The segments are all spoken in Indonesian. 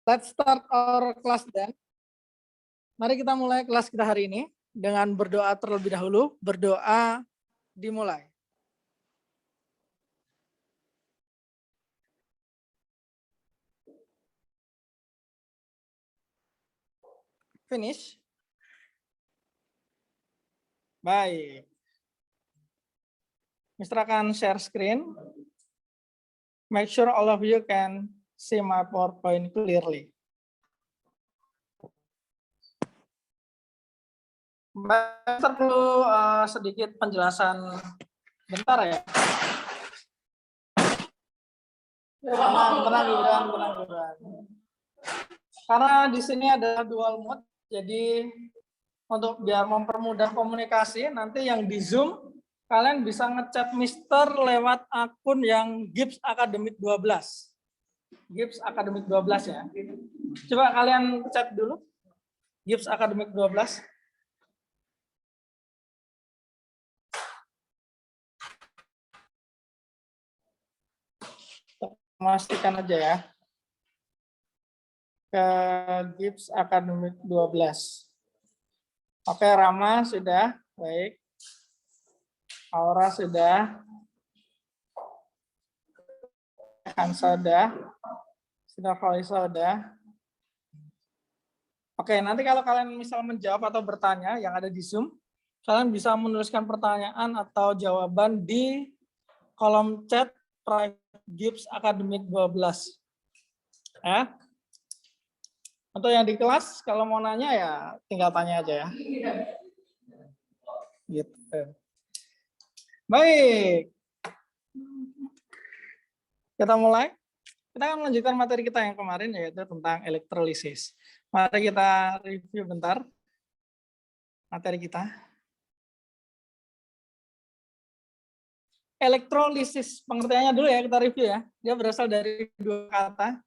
Let's start our class then. Mari kita mulai kelas kita hari ini dengan berdoa terlebih dahulu. Berdoa dimulai. Finish. Baik. Mister akan share screen. Make sure all of you can see my PowerPoint clearly. Mister perlu sedikit penjelasan bentar ya. Tenang. Karena di sini ada dual mode, jadi untuk biar mempermudah komunikasi, nanti yang di Zoom kalian bisa ngechat Mister lewat akun yang Gibbs Academic 12. Gibbs Academic 12 ya. Coba kalian chat dulu. Gibbs Academic 12. Pastikan aja ya. Ke Gibbs Academic 12. Oke, Rama sudah. Baik. Aura sudah. Hansa sudah. Faisal sudah. Oke, nanti kalau kalian misal menjawab atau bertanya yang ada di Zoom, kalian bisa menuliskan pertanyaan atau jawaban di kolom chat private Gibbs Academic 12. Ya. Untuk yang di kelas, kalau mau nanya ya tinggal tanya aja ya. Gitu. Baik. Kita mulai. Kita akan melanjutkan materi kita yang kemarin, yaitu tentang elektrolisis. Mari kita review bentar materi kita. Elektrolisis, pengertiannya dulu ya, kita review ya. Dia berasal dari dua kata,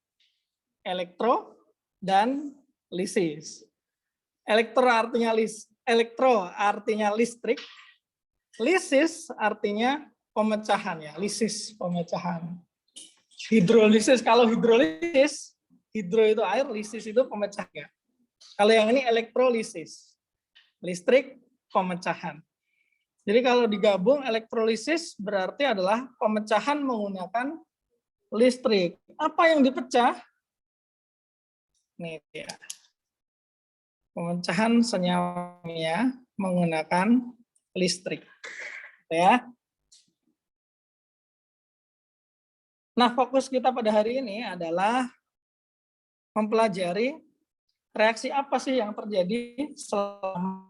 elektro dan lisis. Elektro artinya listrik, lisis artinya pemecahan ya, lisis pemecahan. Hidrolisis, kalau hidrolisis, hidro itu air, lisis itu pemecahnya. Kalau yang ini elektrolisis, listrik pemecahan. Jadi kalau digabung elektrolisis berarti adalah pemecahan menggunakan listrik. Apa yang dipecah? Nih ya. Pemecahan senyawa kimia menggunakan listrik. Ya. Nah, fokus kita pada hari ini adalah mempelajari reaksi apa sih yang terjadi selama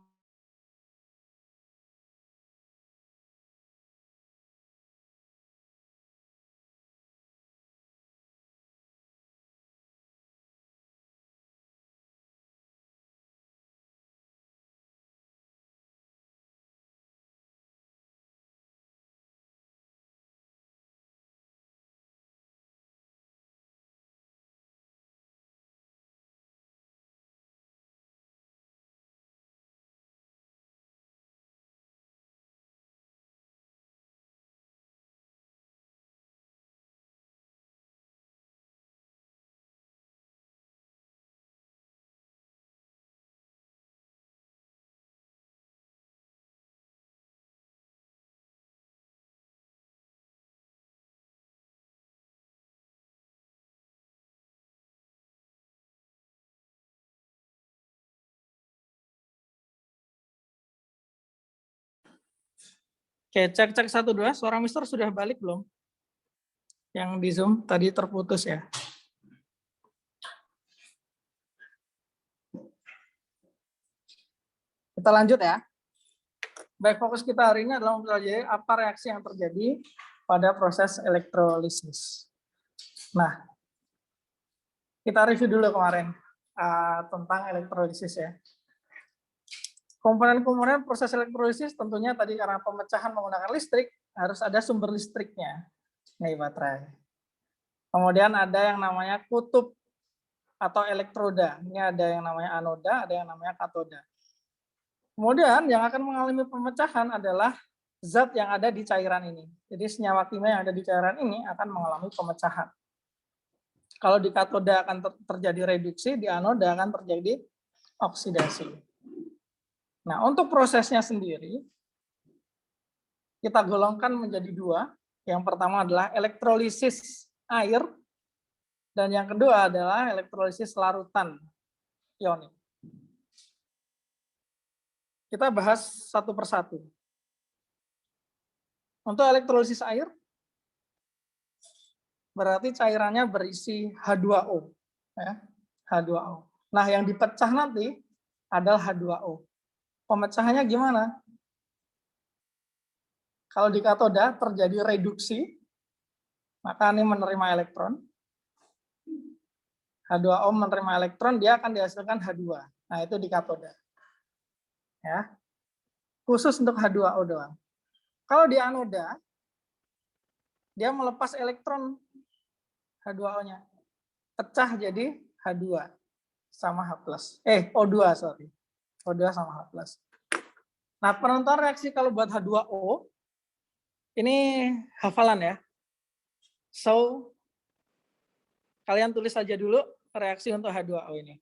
Oke, cek 1 2, suara Mister sudah balik belum? Yang di Zoom tadi terputus ya. Kita lanjut ya. Baik, fokus kita hari ini adalah mempelajari apa reaksi yang terjadi pada proses elektrolisis. Nah, kita review dulu kemarin tentang elektrolisis ya. Komponen-komponen proses elektrolisis tentunya tadi karena pemecahan menggunakan listrik harus ada sumber listriknya. Nih baterai. Kemudian ada yang namanya kutub atau elektroda. Ini ada yang namanya anoda, ada yang namanya katoda. Kemudian yang akan mengalami pemecahan adalah zat yang ada di cairan ini. Jadi senyawa kimia yang ada di cairan ini akan mengalami pemecahan. Kalau di katoda akan terjadi reduksi, di anoda akan terjadi oksidasi. Nah, untuk prosesnya sendiri, kita golongkan menjadi dua. Yang pertama adalah elektrolisis air, dan yang kedua adalah elektrolisis larutan ionik. Kita bahas satu persatu. Untuk elektrolisis air, berarti cairannya berisi H2O. Ya, H2O. Nah, yang dipecah nanti adalah H2O. Pemecahannya gimana? Kalau di katoda terjadi reduksi, maka ini menerima elektron. H2O menerima elektron, dia akan dihasilkan H2. Nah, itu di katoda. Ya. Khusus untuk H2O doang. Kalau di anoda, dia melepas elektron H2O-nya. Pecah jadi H2 sama H+. O2, sorry. O2 sama H+. Nah, penentuan reaksi kalau buat H2O, ini hafalan ya. So, kalian tulis saja dulu reaksi untuk H2O ini.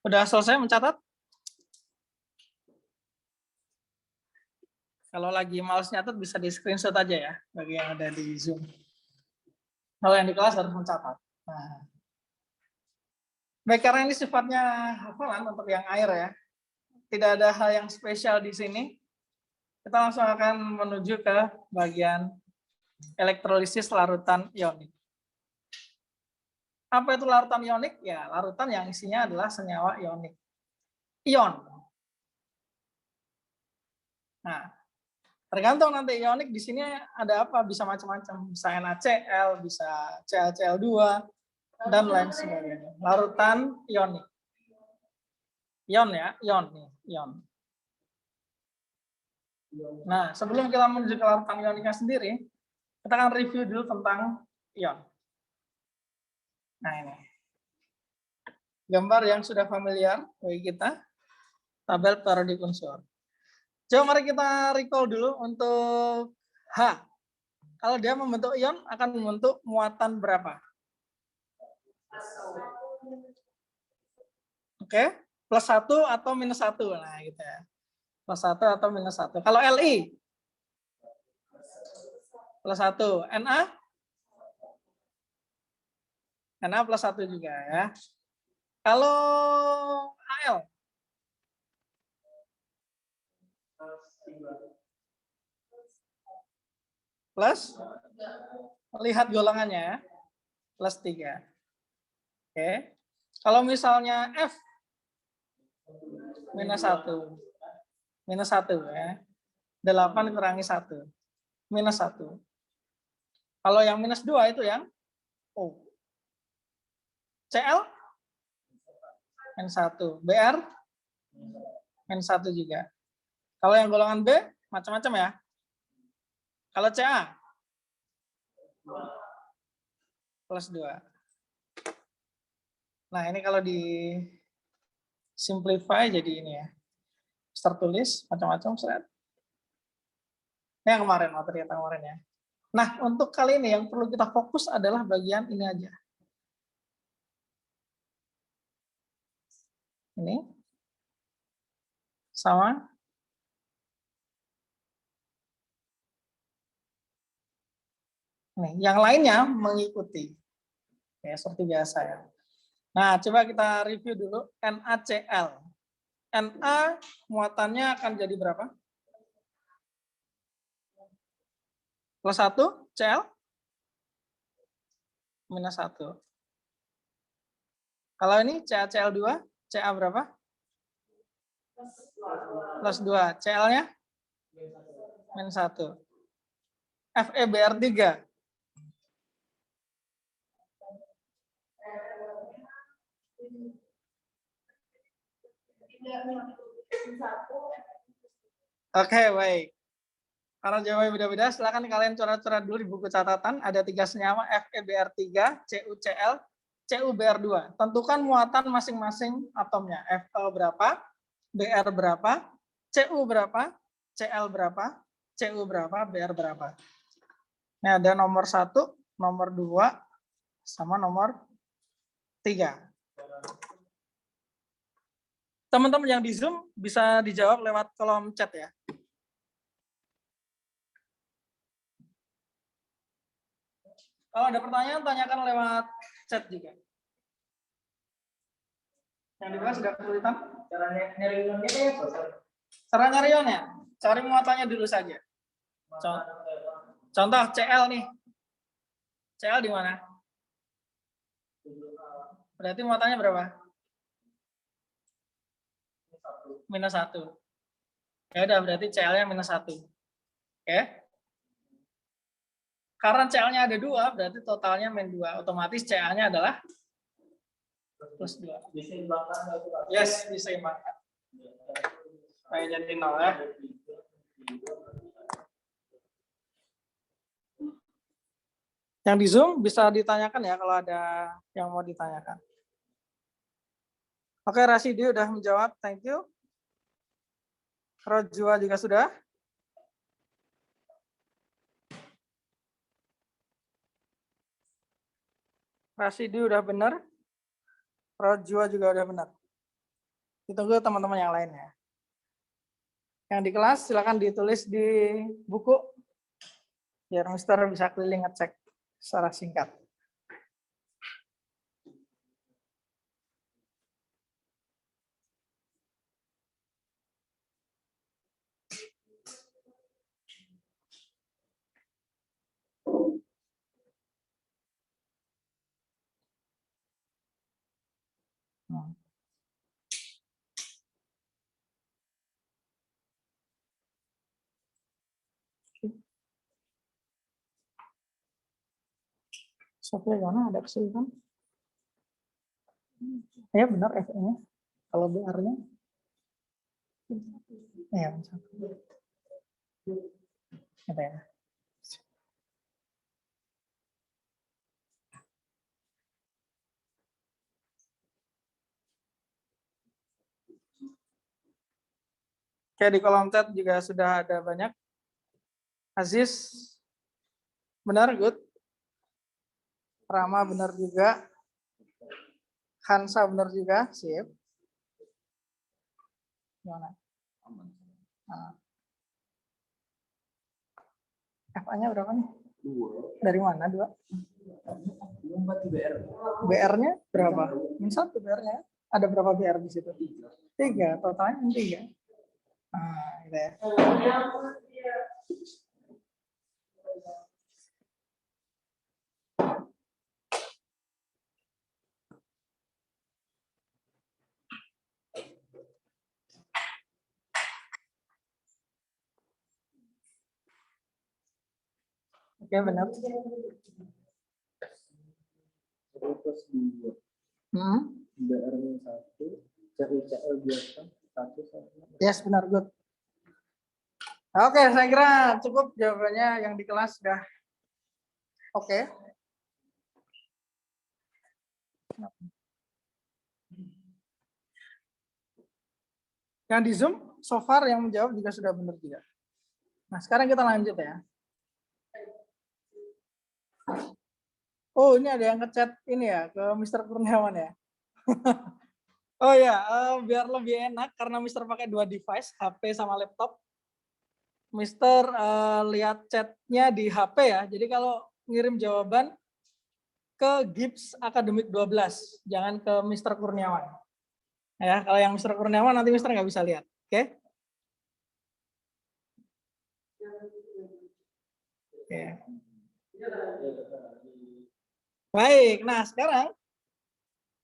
Udah selesai mencatat? Kalau lagi males nyatet bisa di screenshot aja ya, bagi yang ada di Zoom. Kalau yang di kelas harus mencatat. Nah. Baik, karena ini sifatnya hafalan untuk yang air ya. Tidak ada hal yang spesial di sini. Kita langsung akan menuju ke bagian elektrolisis larutan ionik. Apa itu larutan ionik? Ya, larutan yang isinya adalah senyawa ionik. Ion. Nah, tergantung nanti ionik di sini ada apa, bisa macam-macam. Bisa NaCl, bisa ClCl2, dan lain sebagainya. Larutan ionik. Ion ya, ion nih, ion. Nah, sebelum kita menuju ke larutan ioniknya sendiri, kita akan review dulu tentang ion. Nah, ini. Gambar yang sudah familiar bagi kita, tabel periodik unsur. Coba mari kita recall dulu untuk H. Kalau dia membentuk ion, akan membentuk muatan berapa? Oke, plus 1 atau minus 1. Nah, gitu ya. Plus 1 atau minus 1. Kalau Li? Plus 1. Na? Na plus 1 juga ya. Kalau Al? Plus? Lihat golongannya ya. Plus 3. Oke. Kalau misalnya F? Minus 1. Minus 1 ya. 8 kurangi 1. Minus 1. Kalau yang minus 2 itu yang O. CL? Minus 1. BR? Minus 1 juga. Kalau yang golongan B, macam-macam ya. Kalau CA? Plus 2. Nah, ini kalau di simplify jadi ini ya. Tertulis macam-macam set. Ini yang kemarin, materi yang kemarin ya. Nah, untuk kali ini yang perlu kita fokus adalah bagian ini aja. Ini sama. Nih, yang lainnya mengikuti. Ya, seperti biasa ya. Nah, coba kita review dulu NaCl. Na muatannya akan jadi berapa? Plus 1, Cl? Minus 1. Kalau ini CaCl2, Ca berapa? Plus 2. Cl-nya? Minus 1. FeBr3. Oke, baik. Karena jawabannya beda-beda, silakan kalian coret-coret dulu di buku catatan. Ada 3 senyawa, FeBr3, CuCl, CuBr2. Tentukan muatan masing-masing atomnya. Fe berapa, Br berapa, Cu berapa, Cl berapa, Cu berapa, Br berapa. Ini ada nomor 1, nomor 2, sama nomor 3. Teman-teman yang di Zoom bisa dijawab lewat kolom chat ya. Kalau ada pertanyaan, tanyakan lewat chat juga. Yang di bawah sudah kesulitan? Cara nyari ionnya ya? Cara nyari ionnya? Cari muatannya dulu saja. Contoh Cl nih. Cl di mana? Berarti muatannya berapa? Minus 1. Ya udah, berarti Cl-nya minus 1. Oke. Karena Cl-nya ada 2, berarti totalnya min 2. Otomatis Cl-nya adalah plus 2. Yes, diseimbangkan. Kayak jadi 0 ya. Yang di Zoom bisa ditanyakan ya kalau ada yang mau ditanyakan. Oke, Rasidi udah menjawab. Thank you. Rojua juga sudah. Rasidi udah benar. Rojua juga udah benar. Ditunggu teman-teman yang lain ya. Yang di kelas silakan ditulis di buku biar Mister bisa keliling ngecek secara singkat. Sofia Gana ada kesulitan? Ya benar F-nya. Kalau BR-nya? Ya, gitu ya. Oke, di kolom chat juga sudah ada banyak. Aziz, benar, good. Rama benar juga. Hansa benar juga, sip. Gimana? Nah. FA-nya berapa nih? 2. Dari mana 2? BR-nya berapa? Min 1 BR-nya. Ada berapa BR di situ? 3. Totalnya 3. Nah, gitu ya. Oke, benar. Plus 2. BR-nya 1, CuCl biasa 1. Yes, benar, good. Oke, saya kira cukup jawabannya yang di kelas sudah oke. Yang di Zoom, so far yang menjawab juga sudah benar juga. Nah, sekarang kita lanjut ya. Oh, ini ada yang ngechat ini ya, ke Mr. Kurniawan ya. Oh ya, biar lebih enak karena Mister pakai 2 device, HP sama laptop. Mister lihat chatnya di HP ya. Jadi kalau ngirim jawaban ke Gibbs Akademik 12, jangan ke Mister Kurniawan. Ya, kalau yang Mister Kurniawan nanti Mister nggak bisa lihat. Oke? Oke. Baik, nah sekarang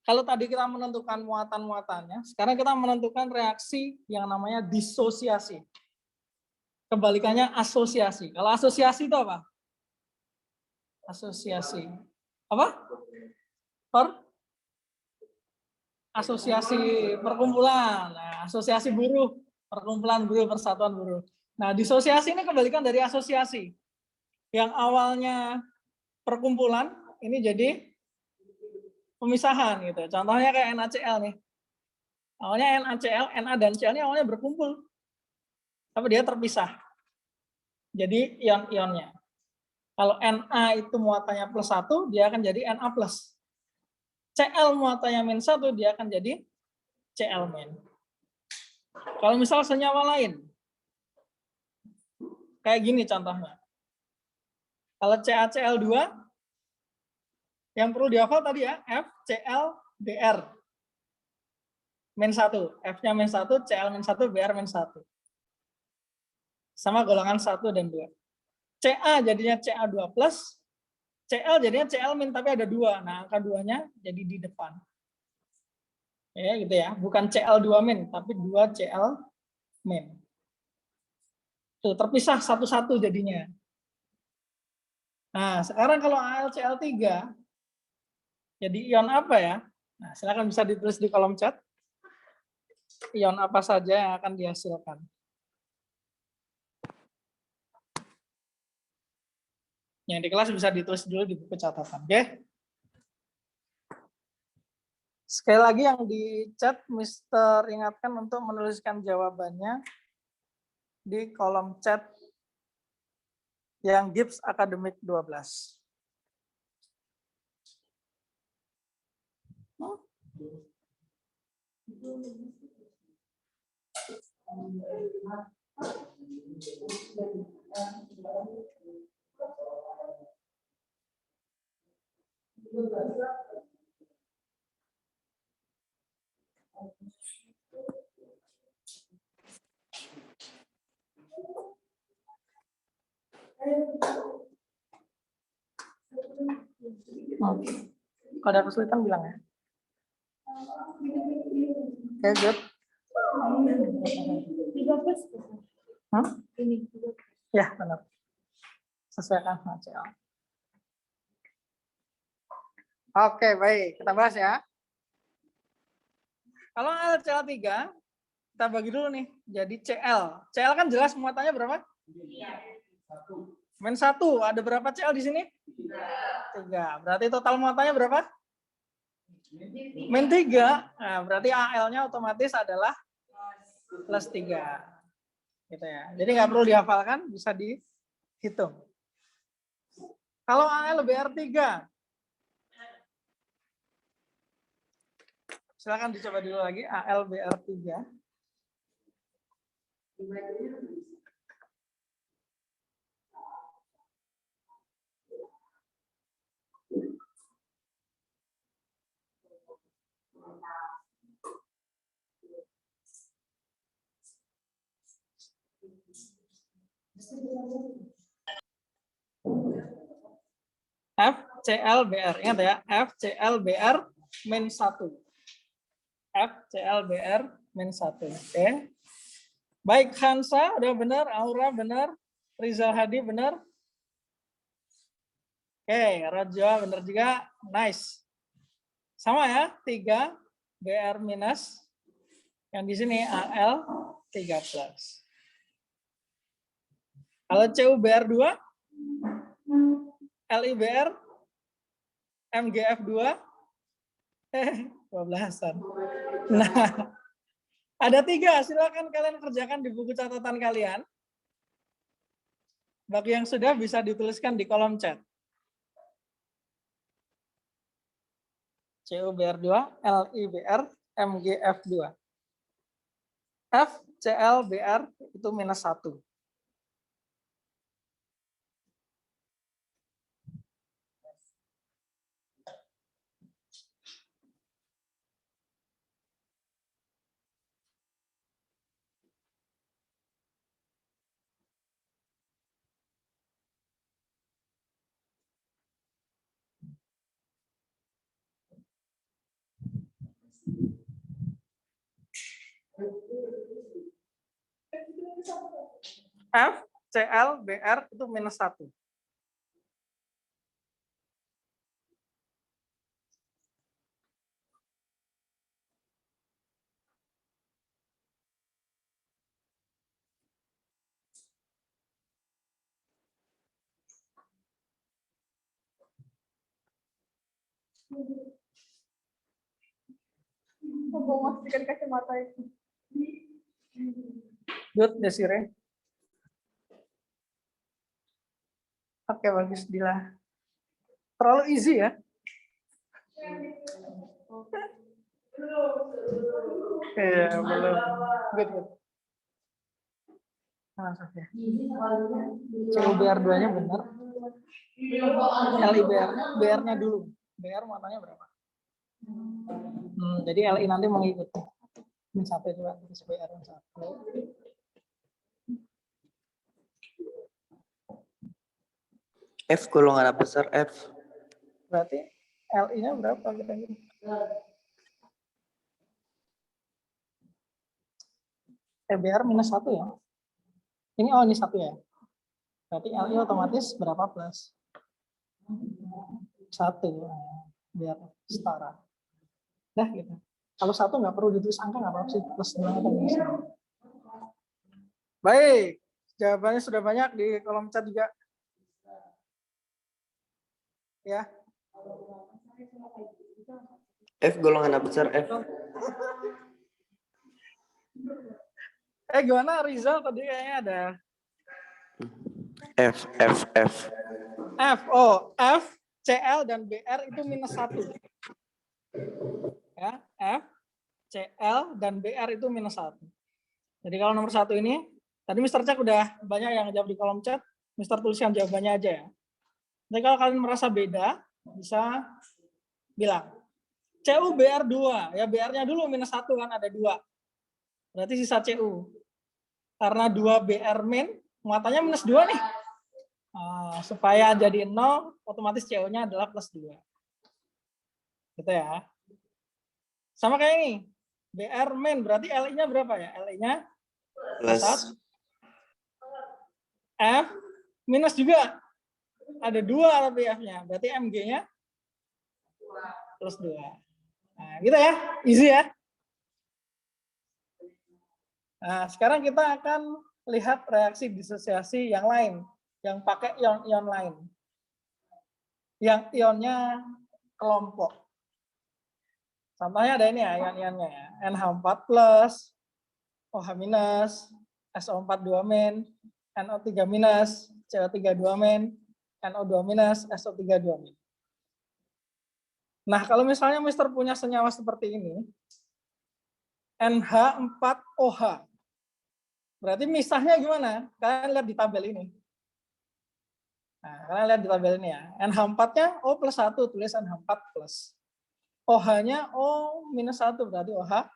kalau tadi kita menentukan muatan-muatannya, sekarang kita menentukan reaksi yang namanya disosiasi. Kebalikannya asosiasi. Kalau asosiasi itu apa? Asosiasi. Apa? Asosiasi perkumpulan. Nah, asosiasi buruh, perkumpulan buruh, persatuan buruh. Nah, disosiasi ini kebalikan dari asosiasi. Yang awalnya perkumpulan, ini jadi pemisahan gitu. Contohnya kayak NaCl nih. Awalnya NaCl, Na dan Cl ini awalnya berkumpul. Tapi dia terpisah. Jadi ion-ionnya. Kalau Na itu muatannya +1, dia akan jadi Na+. Cl muatannya -1, dia akan jadi Cl-. Kalau misal senyawa lain, kayak gini contohnya. Kalau CaCl2, yang perlu dihafal tadi ya, FClBr. -1. F-nya -1, Cl-1, Br -1. Sama golongan 1 dan 2. Ca jadinya Ca2+, Cl jadinya Cl- tapi ada 2. Nah, angka 2-nya jadi di depan. Ya, gitu ya. Bukan Cl2-, tapi 2 Cl-. Tuh, terpisah satu-satu jadinya. Nah, sekarang kalau AlCl3, jadi ion apa ya? Nah, silakan bisa ditulis di kolom chat. Ion apa saja yang akan dihasilkan. Yang di kelas bisa ditulis dulu di buku catatan. Oke? Sekali lagi yang di chat, Mister ingatkan untuk menuliskan jawabannya di kolom chat yang Gibbs Akademik 12. Kalau ada kesulitan bilang ya. Oke, good. 13. Ya, benar. Sesuaikan sama CL. Oke, baik. Kita bahas ya. Kalau AlCl3, kita bagi dulu nih. Jadi Cl. Cl kan jelas muatannya berapa? -1. Ada berapa Cl di sini? 3. Berarti total muatannya berapa? -3. Nah, berarti Al-nya otomatis adalah +3. Gitu ya. Jadi nggak perlu dihafalkan, bisa dihitung. Kalau AlBr3, silakan dicoba dulu lagi AlBr3. FClBr. Ingat ya, FClBr -1. FClBr -1. Oke. Baik, Hansa udah benar, Aura benar, Rizal Hadi benar. Oke, Rojo benar juga. Nice. Sama ya, 3 Br-. Yang di sini Al3+. Kalau CuBr2, LiBr, MgF2, 12-an. Nah, ada 3, silakan kalian kerjakan di buku catatan kalian. Bagi yang sudah bisa dituliskan di kolom chat. CuBr2, LiBr, MgF2. F, Cl, Br itu minus 1. F, Cl, Br itu minus 1. Mau memastikan kacamata itu. Good, Desire. Oke, bagus, Dila. Terlalu easy ya? Iya, belum. Good, good. Masuk ya. CuBr2-nya benar. LIBR, BR-nya dulu. BR matanya berapa? Jadi LI nanti mengikuti. Ini satu juga, terus BR yang 1. F golongan apa besar F? Berarti LI-nya berapa kira-kira? BR minus 1 ya. Ini ini 1 ya. Berarti LI otomatis berapa plus? 1. Biar setara. Nah gitu. Kalau 1 nggak perlu ditulis angka, nggak apa-apa sih, plus 2 atau minus 2. Baik, jawabannya sudah banyak di kolom chat juga. Ya. F golongan apa besar F? Gimana Rizal tadi kayaknya ada F. F. Oh, F, Cl dan Br itu minus 1. Ya, F, Cl dan Br itu minus 1. Jadi kalau nomor 1 ini, tadi Mr. Cek udah banyak yang jawab di kolom chat, Mr. tuliskan jawabannya aja ya. Jadi kalau kalian merasa beda, bisa bilang Cu Br2, ya Br-nya dulu minus 1 kan ada 2. Berarti sisa Cu. Karena 2 Br min, muatannya minus 2 nih. Supaya jadi 0, otomatis CO-nya adalah plus 2. Gitu ya. Sama kayak ini. Br min, berarti Li-nya berapa ya? Li-nya Plus. F minus juga. Ada 2 tapi F-nya. Berarti Mg-nya plus 2. Nah, gitu ya. Easy ya. Nah, sekarang kita akan lihat reaksi disosiasi yang lain. Yang pakai ion-ion lain. Yang ionnya kelompok. Contohnya ada ini ya, ion-ionnya ya. NH4+, OH-, SO4 2-, NO3-, CO3 2-, NO2-, SO3 2-. Nah, kalau misalnya Mister punya senyawa seperti ini, NH4OH. Berarti misahnya gimana? Kalian lihat di tabel ini. Nah, kalian lihat di tabel ini ya. NH4-nya O plus 1, tulis NH4 plus. OH-nya O minus 1, berarti OH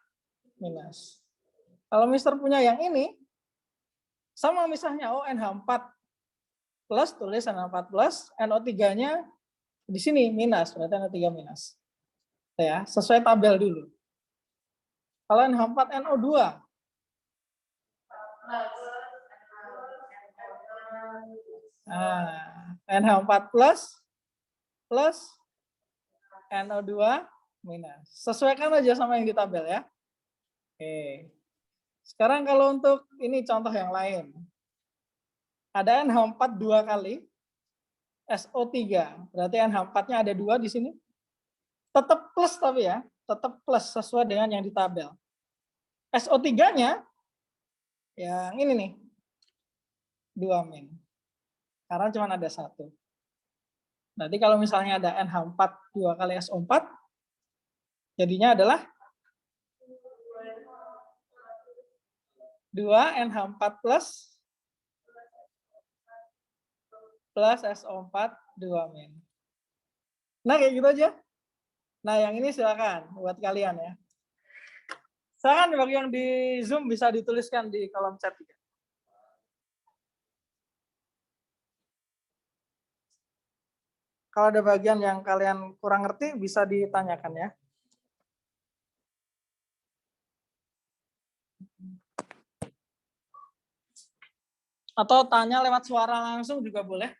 minus. Kalau Mister punya yang ini, sama misahnya O NH4 plus, tulis NH4 plus. NO3-nya di sini minus, berarti NO3 minus. Ya, sesuai tabel dulu. Kalau NH4 NO2, NH4 plus NO2 minus. Sesuaikan aja sama yang di tabel ya. Oke. Sekarang kalau untuk ini contoh yang lain. Ada NH4 2 kali SO3. Berarti NH4-nya ada 2 di sini. Tetap plus tapi ya. Tetap plus sesuai dengan yang di tabel. SO3-nya yang ini nih. 2 min. Karena cuma ada 1. Nanti kalau misalnya ada NH4 2 kali SO4, jadinya adalah 2 NH4 plus SO4 2 min. Nah, kayak gitu aja. Nah, yang ini silakan buat kalian ya. Silakan bagi yang di Zoom bisa dituliskan di kolom chat juga. Kalau ada bagian yang kalian kurang ngerti bisa ditanyakan ya. Atau tanya lewat suara langsung juga boleh.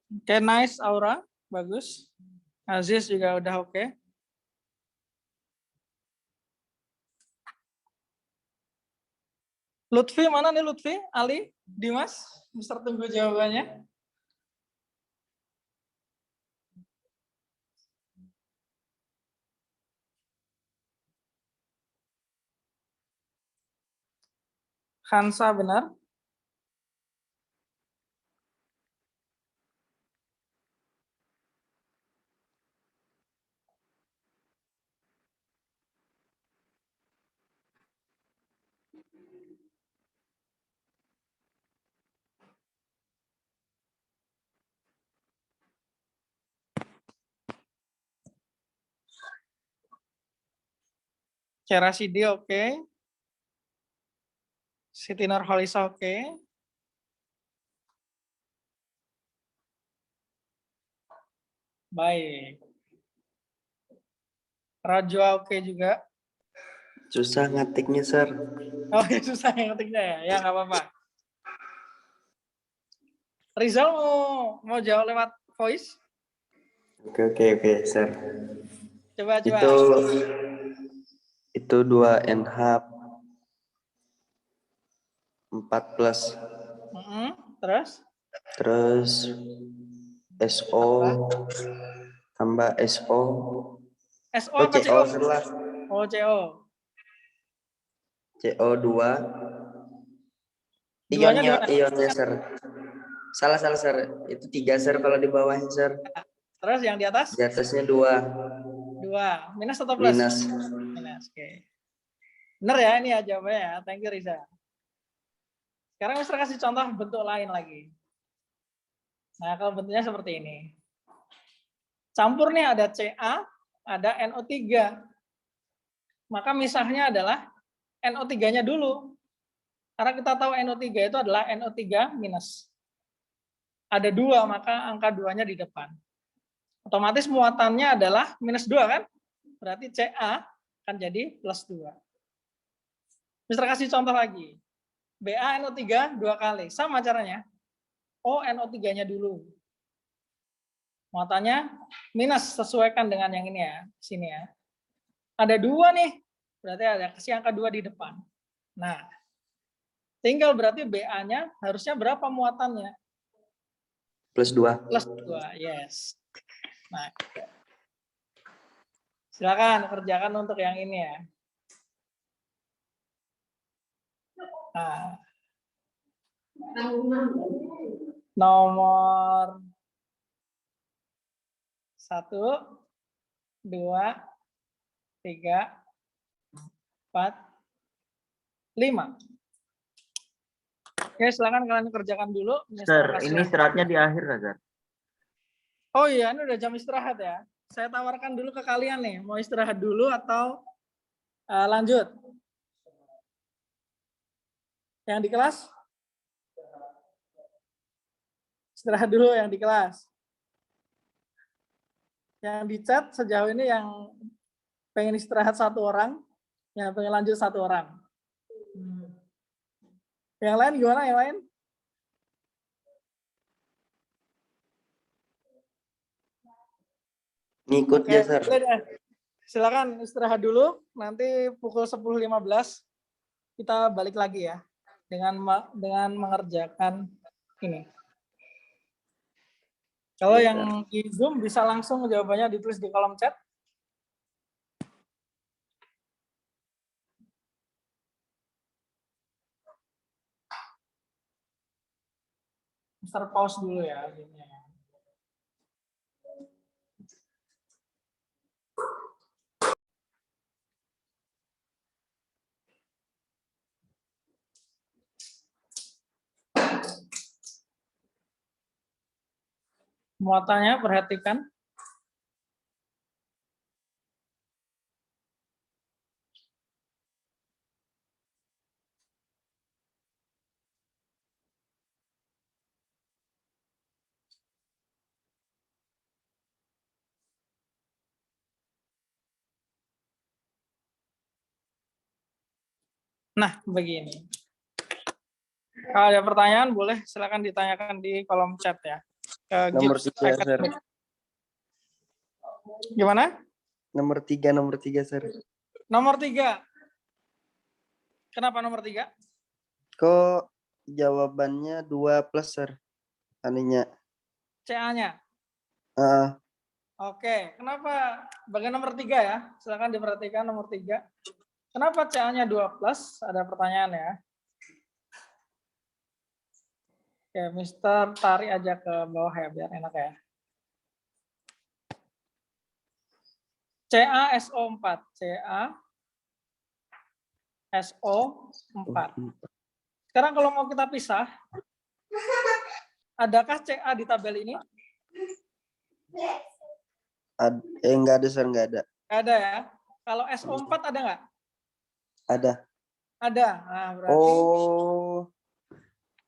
Oke, nice Aura, bagus. Aziz juga udah oke. Lutfi mana nih Lutfi? Ali? Dimas? Mister tunggu jawabannya. Hansa benar. Cerasidi oke. Siti Nurholisa oke. Baik. Rajwa oke juga. Susah ngetiknya, Sir. Oh, ya susah yang ngetiknya ya. Ya nggak apa-apa. Rizal mau jawab lewat voice? Oke, Sir. Coba. Itu 2 NH 4 plus. Terus? Terus SO tambah SO. SO apa CO? CO setelah Oh, CO. CO2. Duanya di mana? Ionnya, Sir. Salah, Sir. Itu 3, Sir, kalau di bawahnya, Sir. Terus yang di atas? Di atasnya 2. 2. Minus atau plus? Minus. Minus, oke. Bener ya ini ya jawabannya ya. Thank you, Riza. Sekarang Mister kasih contoh bentuk lain lagi. Nah, kalau bentuknya seperti ini. Campur nih ada Ca, ada NO3. Maka misahnya adalah NO3-nya dulu. Karena kita tahu NO3 itu adalah NO3 minus. Ada 2, maka angka 2-nya di depan. Otomatis muatannya adalah minus 2 kan? Berarti Ca akan jadi plus 2. Mister kasih contoh lagi. BaNO3 2 kali. Sama caranya. O NO3-nya dulu. Muatannya minus, sesuaikan dengan yang ini ya. Sini ya. Ada 2 nih. Berarti ada kasih angka 2 di depan. Nah, tinggal berarti BA-nya harusnya berapa muatannya? Plus 2. Plus 2, yes. Nah, silakan kerjakan untuk yang ini ya. Nah, nomor 1, 2, 3, 4, 5. Oke, silakan kalian kerjakan dulu. Sir, ini istirahatnya di akhir nggak, Sir? Oh iya, ini udah jam istirahat ya. Saya tawarkan dulu ke kalian nih, mau istirahat dulu atau lanjut? Yang di kelas? Istirahat dulu yang di kelas. Yang di chat sejauh ini yang pengen istirahat 1 orang, yang pengen lanjut 1 orang. Yang lain gimana? Yang lain? Ngikut ya, Sir. Silakan istirahat dulu. Nanti pukul 10.15 kita balik lagi ya. dengan mengerjakan ini. Kalau Iya, yang di Zoom bisa langsung jawabannya ditulis di kolom chat. Mister pause dulu ya. Muatannya perhatikan. Nah, begini. Kalau ada pertanyaan, boleh silakan ditanyakan di kolom chat ya. Ke Nomor Gibbs 3, Sir. Academic. Gimana? Nomor 3, Sir. Nomor 3. Kenapa nomor 3? Kok jawabannya 2 plus, Sir? Anehnya. CA-nya. Ah, Oke, kenapa bagian nomor 3 ya? Silakan diperhatikan nomor 3. Kenapa CA-nya 2 plus? Ada pertanyaan ya. Oke, Mister tarik aja ke bawah ya, biar enak ya. CaSO4. CaSO4. Sekarang kalau mau kita pisah, adakah CA di tabel ini? enggak ada, Sir, enggak ada. Nggak ada ya. Kalau SO4 ada nggak? Ada. Ada. Nah, berarti Oh,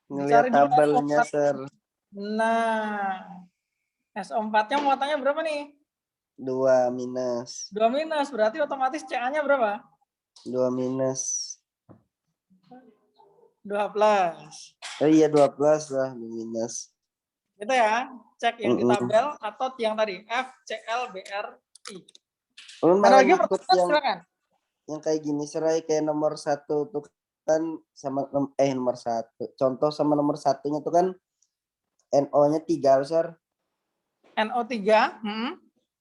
ngelihat dicari dulu tabelnya, SO4. Sir. Nah, SO4-nya muatannya berapa nih? 2 minus. 2 minus, berarti otomatis CA-nya berapa? 2 minus. 2 plus. Oh iya, 12 lah, 2 minus. Gitu ya. Cek yang di tabel atau yang tadi FCLBRI. Ulun Ada malah lagi ngikut pertanyaan, silakan. yang kayak gini, Serai, kayak nomor 1 tuh kan sama nomor 1. Contoh sama nomor 1-nya tuh kan NO-nya 3, Sir. NO3.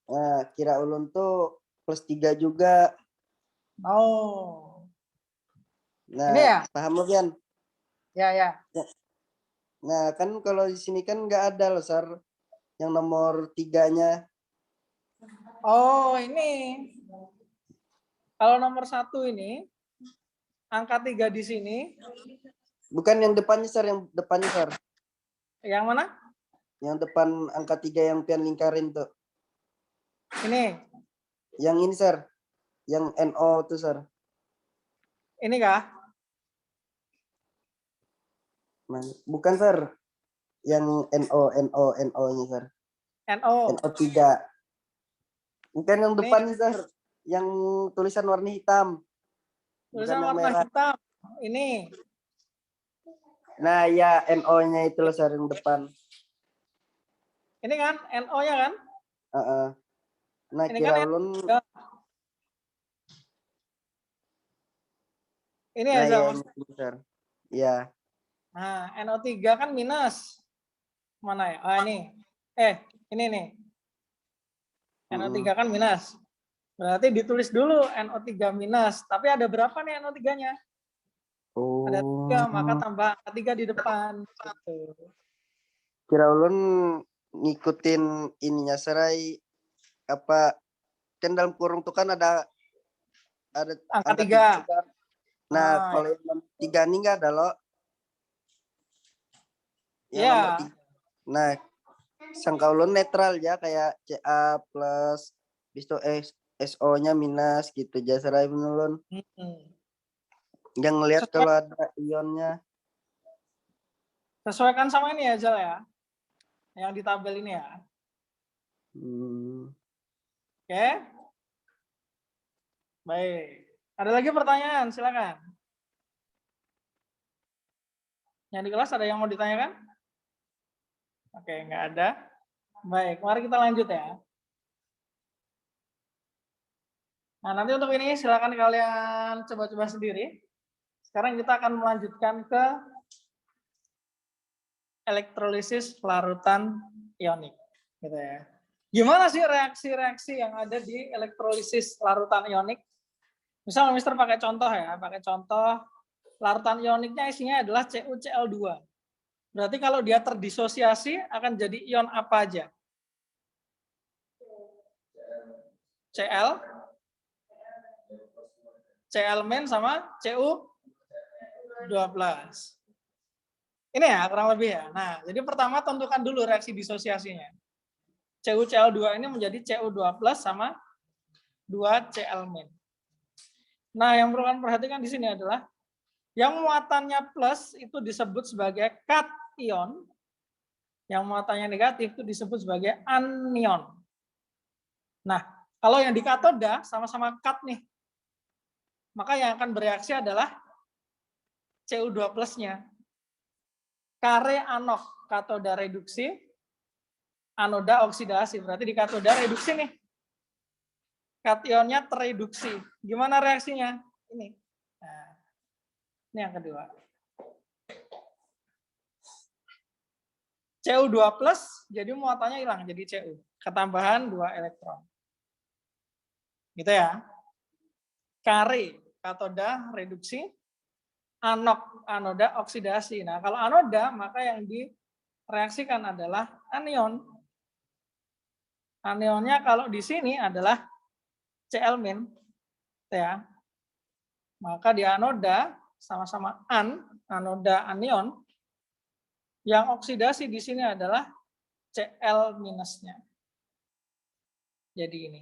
Nah, kira ulun tuh plus 3 juga. Oh. Nah, Ini ya? paham lo, Pian? Ya. Nah, kan kalau di sini kan nggak ada loh, Sir. Yang nomor 3-nya. Oh, ini. Kalau nomor 1 ini, angka 3 di sini. Bukan yang depannya, Sir. Yang depannya, Sir. Yang mana? Yang depan angka 3 yang Pian lingkarin tuh. Ini. Yang ini, Sir. Yang NO tuh, Sir. Ini kah? Bukan, Sir. Yang NO-nya, Sir. NO. NO3. Bukan yang depannya, Sir. Yang tulisan warna hitam. Tulisan Bukan yang warna merah. hitam. Ini. Nah, ya NO-nya itu loh, Sir, yang depan. Ini kan NO-nya kan? Nah, Ini kira kan ulun. Ini Nah, aja. ya, ini, Sir. Ya. Nah, NO3 kan minus. Mana ya? Ah, ini. Ini nih. NO3 kan minus. Berarti ditulis dulu NO3 minus. Tapi ada berapa nih NO3-nya? Oh. Ada 3, maka tambah 3 di depan. Gitu. Kira ulun ngikutin ininya, Serai, apa kan dalam kurung tuh kan ada angka 3. Nah, kalau yang nomor 3 ini enggak ada loh. Yang Iya. nomor 3. Nah, sangka ulun netral ya, kayak CA plus bisto SO-nya minus gitu aja, Serai, ulun. Yang ngelihat kalau ada ionnya. Sesuaikan sama ini ya, Jal ya. Yang di tabel ini ya. Oke. Baik. Ada lagi pertanyaan, silakan. Yang di kelas ada yang mau ditanyakan? Oke, nggak ada. Baik, mari kita lanjut ya. Nah, nanti untuk ini silakan kalian coba-coba sendiri. Sekarang kita akan melanjutkan ke elektrolisis larutan ionik, gitu ya. Gimana sih reaksi-reaksi yang ada di elektrolisis larutan ionik? Misal Mister pakai contoh ya, pakai contoh larutan ioniknya isinya adalah CuCl2. Berarti kalau dia terdisosiasi akan jadi ion apa aja? Cl, Cl- sama Cu12. Ini ya kurang lebih ya. Nah, jadi pertama tentukan dulu reaksi disosiasinya. CuCl2 ini menjadi Cu2+ sama 2Cl-. Nah, yang perlu kalian perhatikan di sini adalah yang muatannya plus itu disebut sebagai kation, yang muatannya negatif itu disebut sebagai anion. Nah, kalau yang di katoda sama-sama kat nih, maka yang akan bereaksi adalah Cu2+-nya. Kare anok, katoda reduksi, anoda oksidasi. Berarti di katoda reduksi nih. Kationnya tereduksi. Gimana reaksinya? Ini. Nah, ini yang kedua. Cu2+, jadi muatannya hilang, jadi Cu. Ketambahan 2 elektron. Gitu ya. Kare, katoda reduksi, anok, anoda oksidasi. Nah, kalau anoda, maka yang direaksikan adalah anion. Anionnya kalau di sini adalah Cl-, ya. Maka di anoda sama-sama anoda anion. Yang oksidasi di sini adalah Cl-nya. Jadi ini.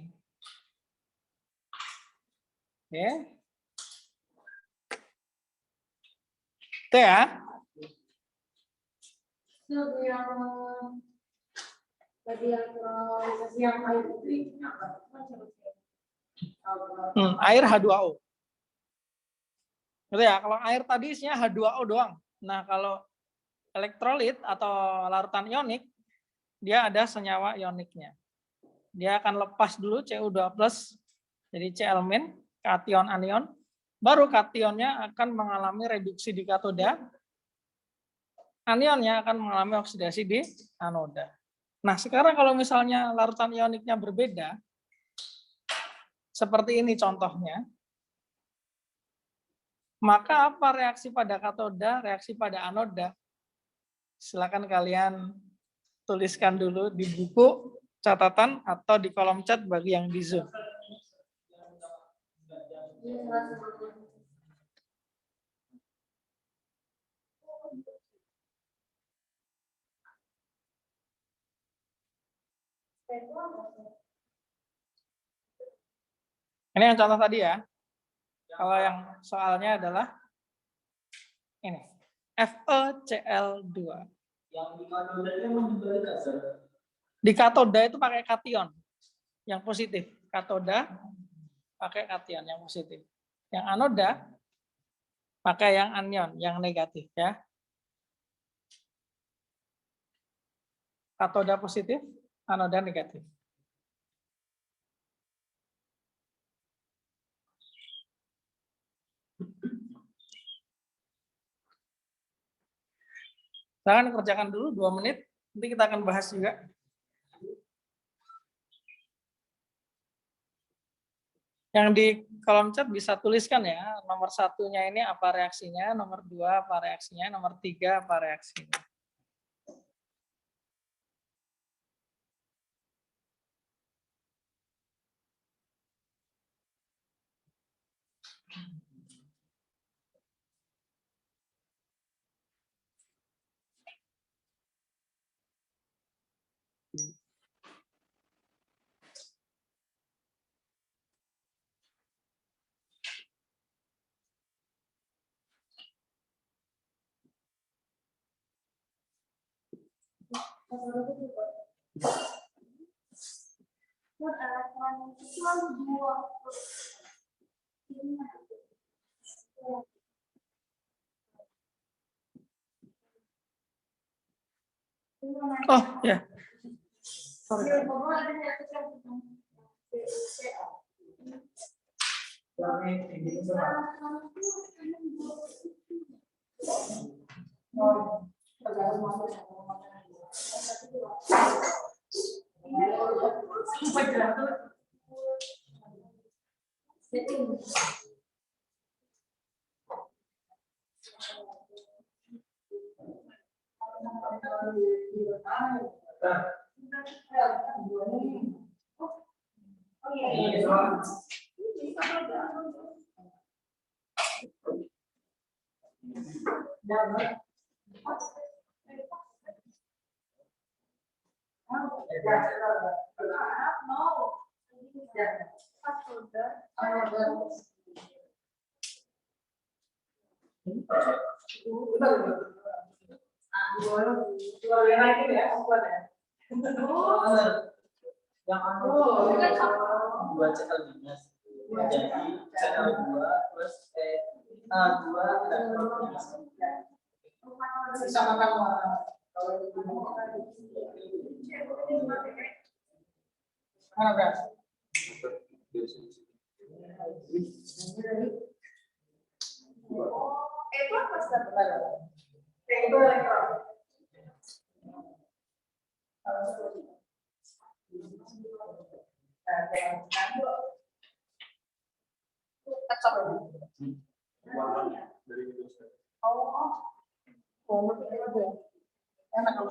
Oke. Itu ya. Yang air itu apa? Air H2O. Gitu ya, kalau air tadi isinya H2O doang. Nah, kalau elektrolit atau larutan ionik, dia ada senyawa ioniknya. Dia akan lepas dulu Cu2+, jadi Cl-, kation anion, baru kationnya akan mengalami reduksi di katoda, anionnya akan mengalami oksidasi di anoda. Nah, sekarang kalau misalnya larutan ioniknya berbeda, seperti ini contohnya, maka apa reaksi pada katoda, reaksi pada anoda? Silakan kalian tuliskan dulu di buku catatan atau di kolom chat bagi yang di Zoom. Ini yang contoh tadi ya. Kalau yang soalnya adalah ini, FeCl2. Di katoda itu pakai kation yang positif. Katoda pakai kation yang positif. Yang anoda pakai yang anion, yang negatif ya. Katoda positif, anoda negatif. Silahkan kerjakan dulu 2 menit, nanti kita akan bahas juga. Yang di kolom chat bisa tuliskan ya, nomor 1-nya ini apa reaksinya, nomor 2 apa reaksinya, nomor 3 apa reaksinya. Oh ya. Sorry. Dua CL minus. Jadi CL 2 plus A2 dan sama kamu. Mana beras? Itu apa sebenarnya? Itu elektron. Enak kalau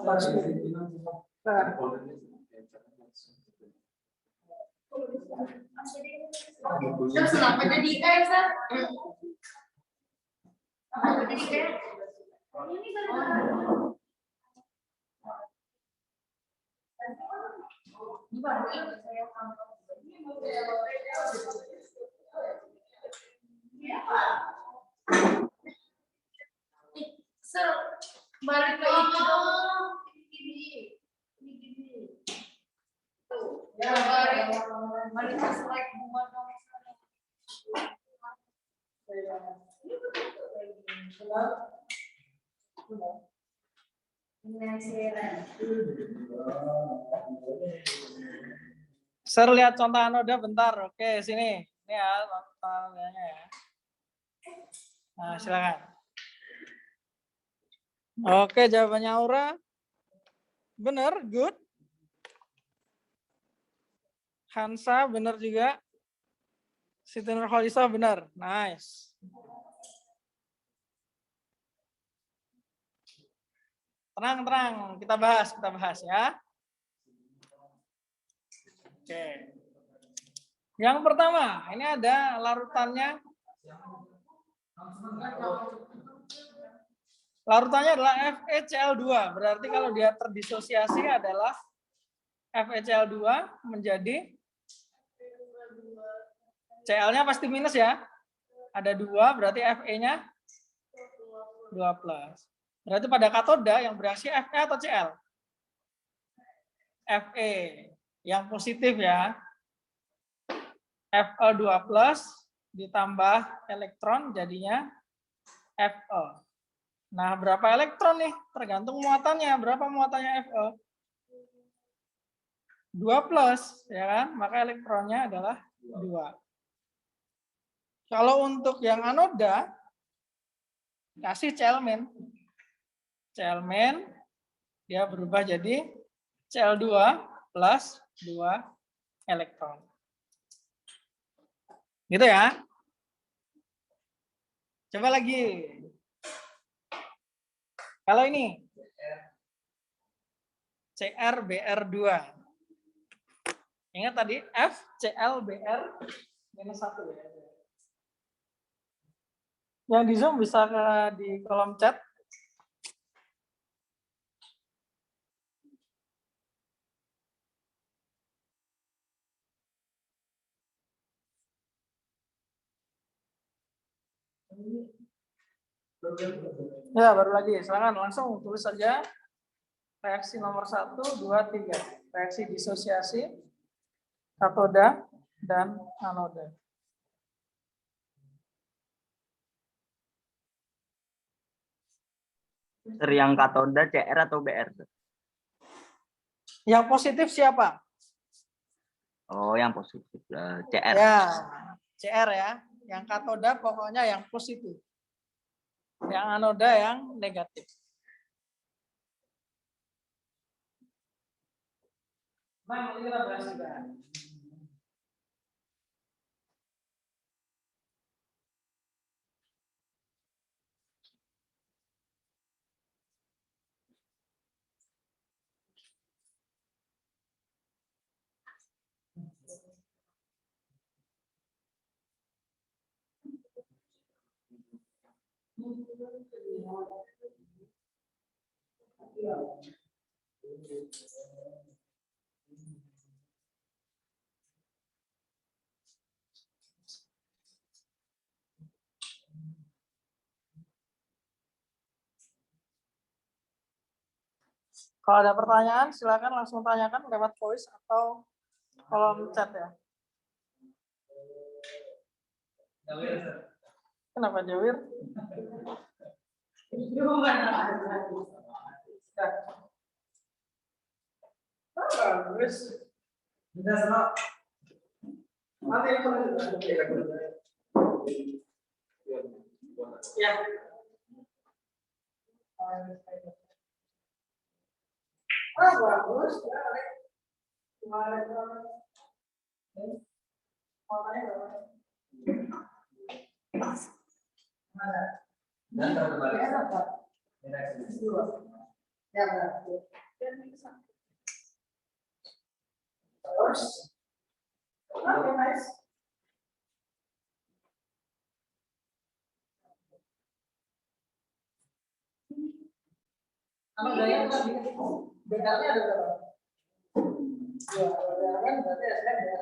terus kenapa jadi kayak Sar? Kenapa jadi kayak? Ini Sir, balik ke itu dong. Ini. Tuh, ya balik ke slide bunga dong. Sir, lihat contoh anoda bentar. Oke, sini. Ini ya contoh anodanya ya. Nah, silakan. Oke, jawabannya Aura. Benar, good. Hansa benar juga. Siti Nurholisah benar. Nice. Tenang, kita bahas ya. Oke. Yang pertama, ini ada larutannya. Larutannya adalah FeCl2. Berarti kalau dia terdisosiasi adalah FeCl2 menjadi Cl-nya pasti minus ya. Ada 2, berarti Fe-nya 2+. Berarti pada katoda yang bereaksi Fe atau Cl? Fe. Yang positif ya. Fe2+ ditambah elektron jadinya Fe. Nah, berapa elektron nih? Tergantung muatannya. Berapa muatannya Fe? 2+, ya kan? Maka elektronnya adalah 2. Kalau untuk yang anoda, kasih Cl-. Cl- dia berubah jadi Cl2 plus 2 elektron. Gitu ya. Coba lagi. Kalau ini CrBr2. Ingat tadi FClBr minus 1 ya. Yang di Zoom bisa di kolom chat. Ya, baru lagi. Silakan langsung tulis saja reaksi nomor 1, 2, 3. Reaksi disosiasi, katoda, dan anoda. Sir, yang katoda Cr atau Br? Yang positif siapa? Oh, yang positif. Cr. Ya, Cr ya. Yang katoda pokoknya yang positif. Yang anoda yang negatif. Nah, ini kita bahas juga. Kalau ada pertanyaan, silakan langsung tanyakan lewat voice atau kolom chat ya. Kenapa Jawir? Bagus. Ya. Bagus. Oke, nice. Kalau gaya bedanya ada berapa? Dua, kan berarti ada.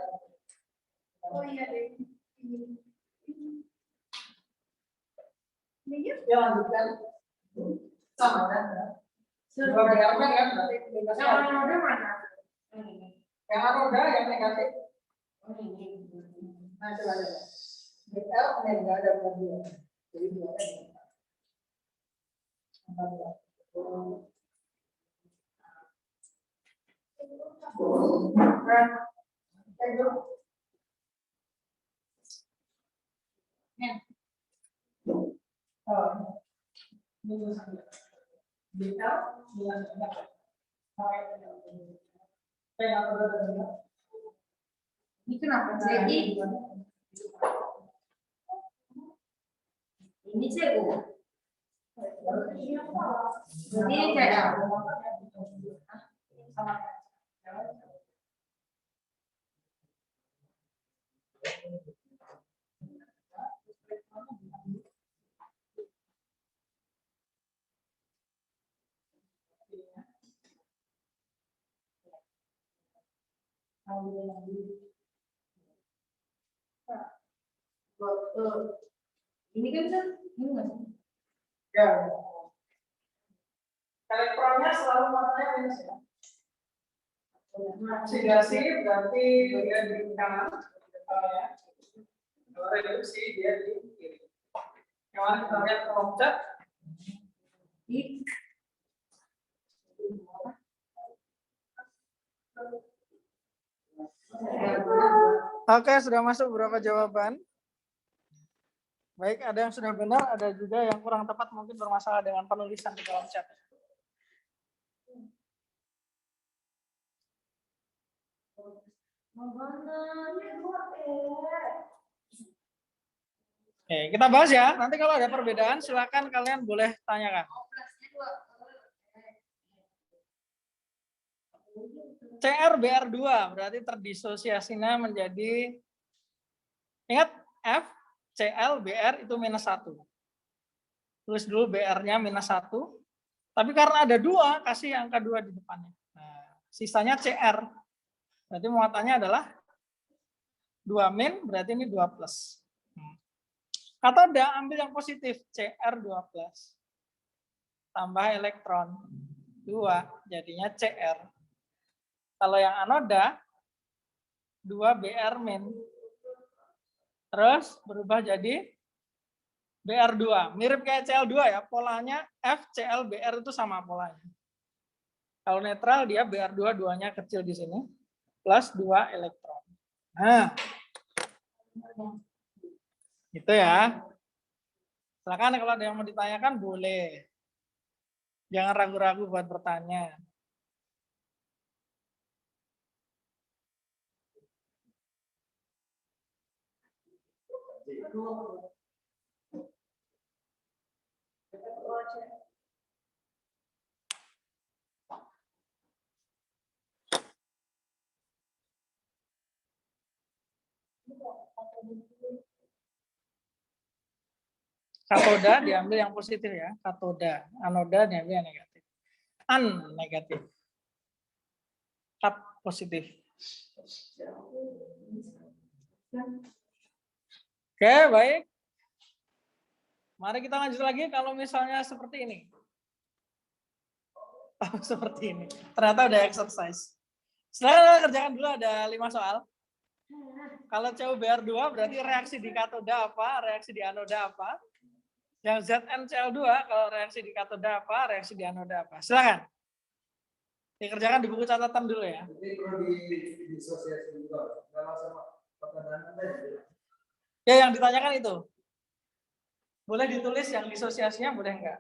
Oh iya deh. Ya lanjutkan. Sama kan? Dua bedanya kan berarti yang anoda mana? Yang anoda yang negatif. Nah, coba aja. BL enggak ada dua. Jadi dua kan. Ini kenapa? Jadi ini cego. Ini kayak ini kan ini ya. Elektronnya selalu warnanya minus ya. Oksidasi berarti dia di kanan, ya. Kalau reduksi dia di kiri. Yang kita lihat kolom cat. Oke, sudah masuk beberapa jawaban. Baik, ada yang sudah benar, ada juga yang kurang tepat, mungkin bermasalah dengan penulisan di kolom chat. Oke, kita bahas ya. Nanti kalau ada perbedaan, silakan kalian boleh tanyakan. CR-BR2 berarti terdisosiasinya menjadi, ingat F, Cl, Br itu -1. Tulis dulu Br-nya -1. Tapi karena ada 2, kasih angka 2 di depannya. Nah, sisanya Cr. Berarti muatannya adalah 2- berarti ini 2+. Katoda ambil yang positif, Cr2+. Tambah elektron 2, jadinya Cr. Kalau yang anoda 2Br-. Terus berubah jadi Br2. Mirip kayak Cl2 ya, polanya FCl Br itu sama polanya. Kalau netral dia Br2 2-nya kecil di sini plus 2 elektron. Nah. Gitu ya. Silakan kalau ada yang mau ditanyakan boleh. Jangan ragu-ragu buat bertanya. Katoda diambil yang positif ya, katoda. Anoda diambil yang negatif. An negatif. Kat positif. Oke, baik. Mari kita lanjut lagi kalau misalnya seperti ini. Oh, seperti ini. Ternyata udah exercise. Setelah kerjakan dulu ada 5 soal. Kalau CuBr2 berarti reaksi di katoda apa, reaksi di anoda apa. Yang ZnCl2 kalau reaksi di katoda apa, reaksi di anoda apa. Silakan. Dikerjakan di buku catatan dulu ya. Ya, yang ditanyakan itu. Boleh ditulis yang disosiasinya, boleh enggak?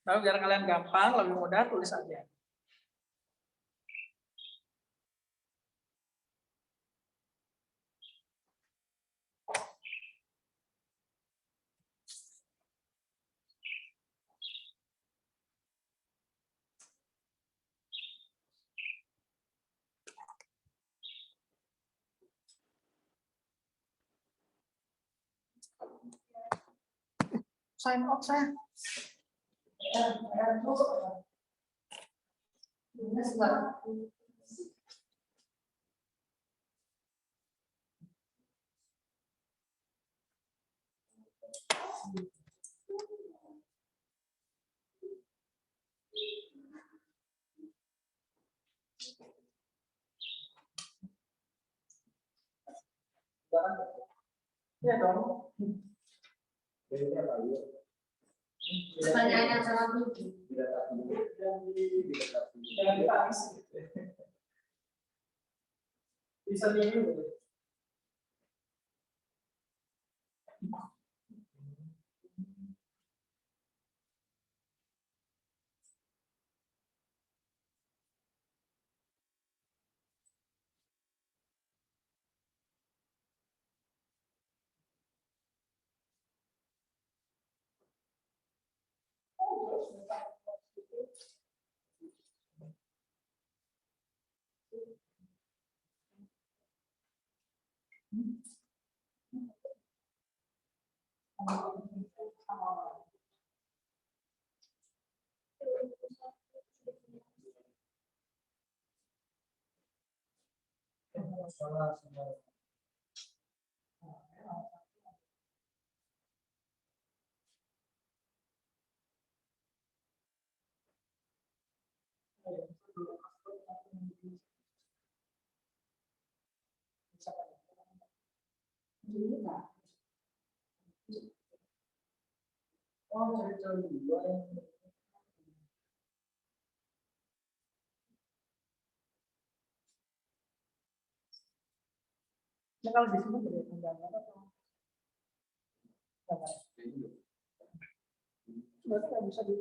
Tapi biar kalian gampang, lebih mudah, tulis aja. Sign out saya. Ya dong. Pertanyaan yang salah tuh. Bisa dulu. Nah, kalau di sini boleh gambar atau berarti nggak bisa di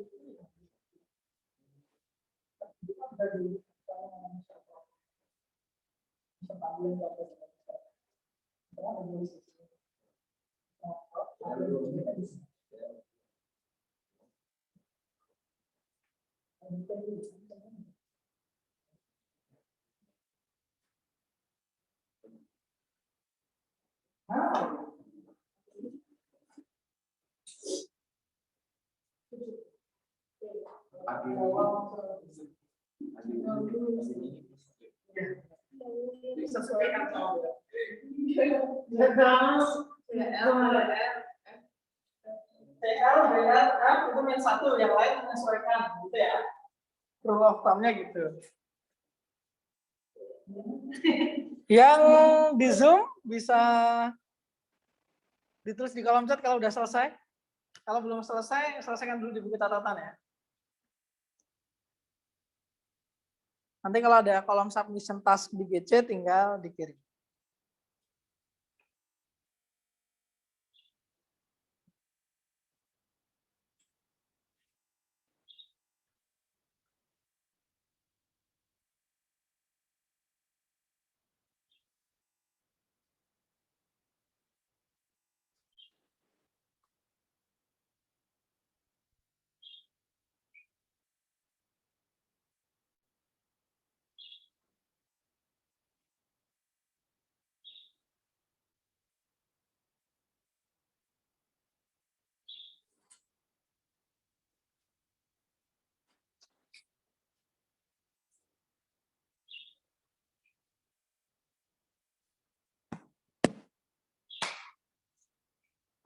disesuaikan sama CL dengan F itu min 1, yang lain menyesuaikan gitu ya. Rule of thumb-nya gitu. Yang di Zoom bisa ditulis di kolom chat kalau udah selesai. Kalau belum selesai, selesaikan dulu di buku catatan ya. Nanti kalau ada kolom submission task di GC tinggal dikirim.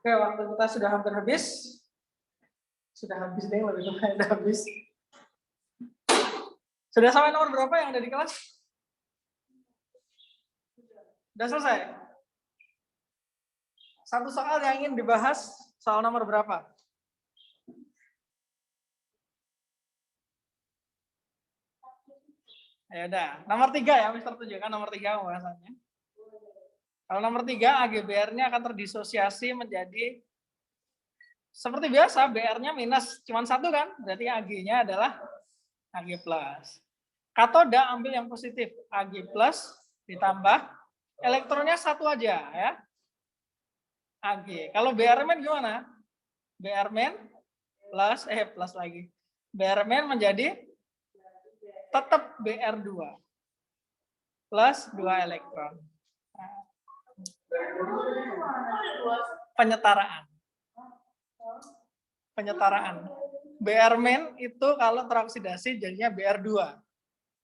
Oke, waktu kita sudah hampir habis. Sudah habis deh, lebih lumayan udah habis. Sudah sampai nomor berapa yang ada di kelas? Sudah selesai? Satu soal yang ingin dibahas, soal nomor berapa? Ya udah, nomor 3 ya, Mister tunjukkan nomor 3 pembahasannya. Kalau nomor 3, AGBR-nya akan terdisosiasi menjadi seperti biasa, BR-nya minus, cuma 1 kan? Berarti AG-nya adalah AG+. Katoda ambil yang positif, AG+, ditambah elektronnya 1 aja ya. AG. Kalau BR-men gimana? BR-men plus lagi. BR-men menjadi tetap BR2 plus 2 elektron. Penyetaraan. BR-men itu kalau teroksidasi jadinya BR2.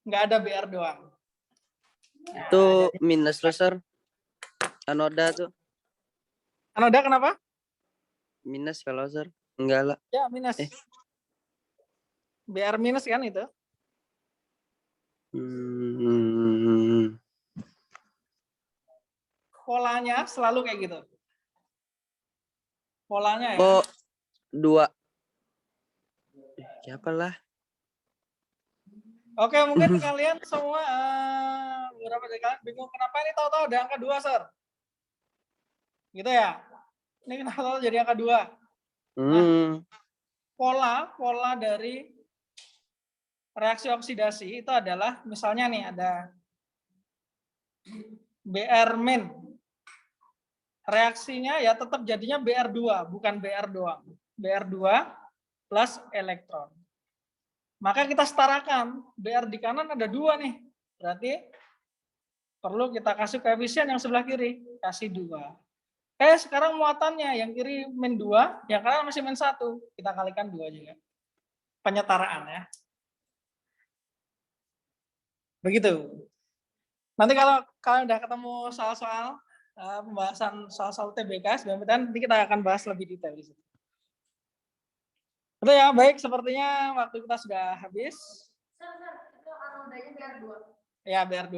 Nggak ada BR doang. Itu minus loh, Sir. Anoda tuh. Anoda kenapa? Minus kalau, Sir. Enggak lah. Ya, minus. BR minus kan itu. Polanya selalu kayak gitu. Polanya ya. Oh, 2. Siapa lah? Oke, mungkin kalian semua beberapa dari kalian bingung kenapa ini tahu-tahu ada angka 2, Sir. Gitu ya. Ini kenapa tahu jadi angka 2? Nah, pola dari reaksi oksidasi itu adalah misalnya nih ada BR-min. Reaksinya ya tetap jadinya BR2, bukan BR doang. BR2 plus elektron. Maka kita setarakan, BR di kanan ada 2 nih. Berarti perlu kita kasih koefisien yang sebelah kiri, kasih 2. Sekarang muatannya yang kiri min 2, yang kanan masih min 1. Kita kalikan 2 juga. Penyetaraan ya. Begitu. Nanti kalau kalian udah ketemu soal-soal pembahasan soal-soal TBK, SBMPTN, nanti kita akan bahas lebih detail di situ. Oke ya, baik. Sepertinya waktu kita sudah habis. Itu anodanya BR2. Ya, BR2.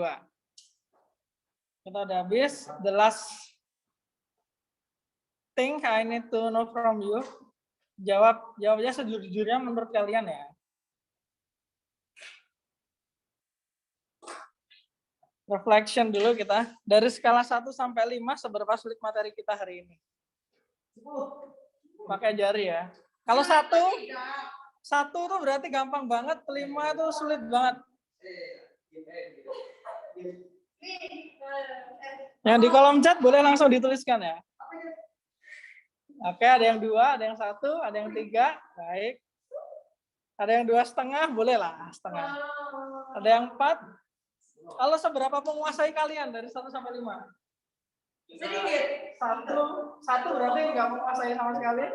Kita udah habis. The last thing I need to know from you. Jawabnya sejujurnya menurut kalian ya. Reflection dulu kita. Dari skala 1 sampai 5, seberapa sulit materi kita hari ini? Pakai jari ya. Kalau 1 tuh berarti gampang banget, 5 itu sulit banget. Yang di kolom chat boleh langsung dituliskan ya. Oke, ada yang 2, ada yang 1, ada yang 3, baik. Ada yang 2,5, boleh lah, setengah. Ada yang 4. Kalau seberapa menguasai kalian dari 1 sampai 5? Sedikit. 1 berarti nggak menguasai sama sekali.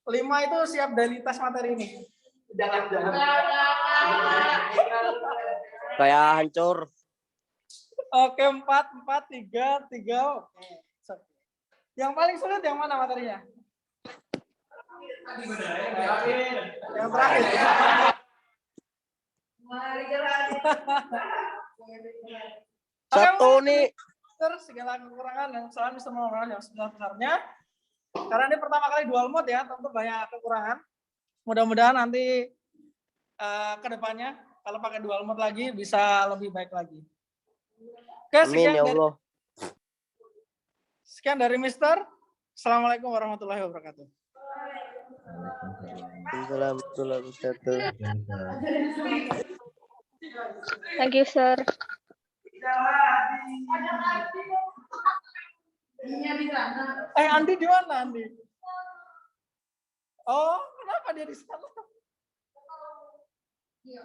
5 itu siap dari tes materi ini. Jangan. Kayak hancur. Oke, 4, 3. Oke. Yang paling sulit yang mana materinya? Yang terakhir. Satu nih. Segala kekurangan yang selalu bisa mengurangi yang sebesar-besarnya. Karena ini pertama kali dual mode ya, tentu banyak kekurangan. Mudah-mudahan nanti ke depannya kalau pakai dual mode lagi bisa lebih baik lagi. Oke, Amin ya Allah. Sekian dari Mister. Assalamualaikum warahmatullahi wabarakatuh. Assalamualaikum warahmatullahi wabarakatuh. Thank you, sir. Andi di mana, Andi? Oh, kenapa dia di sana? Iya,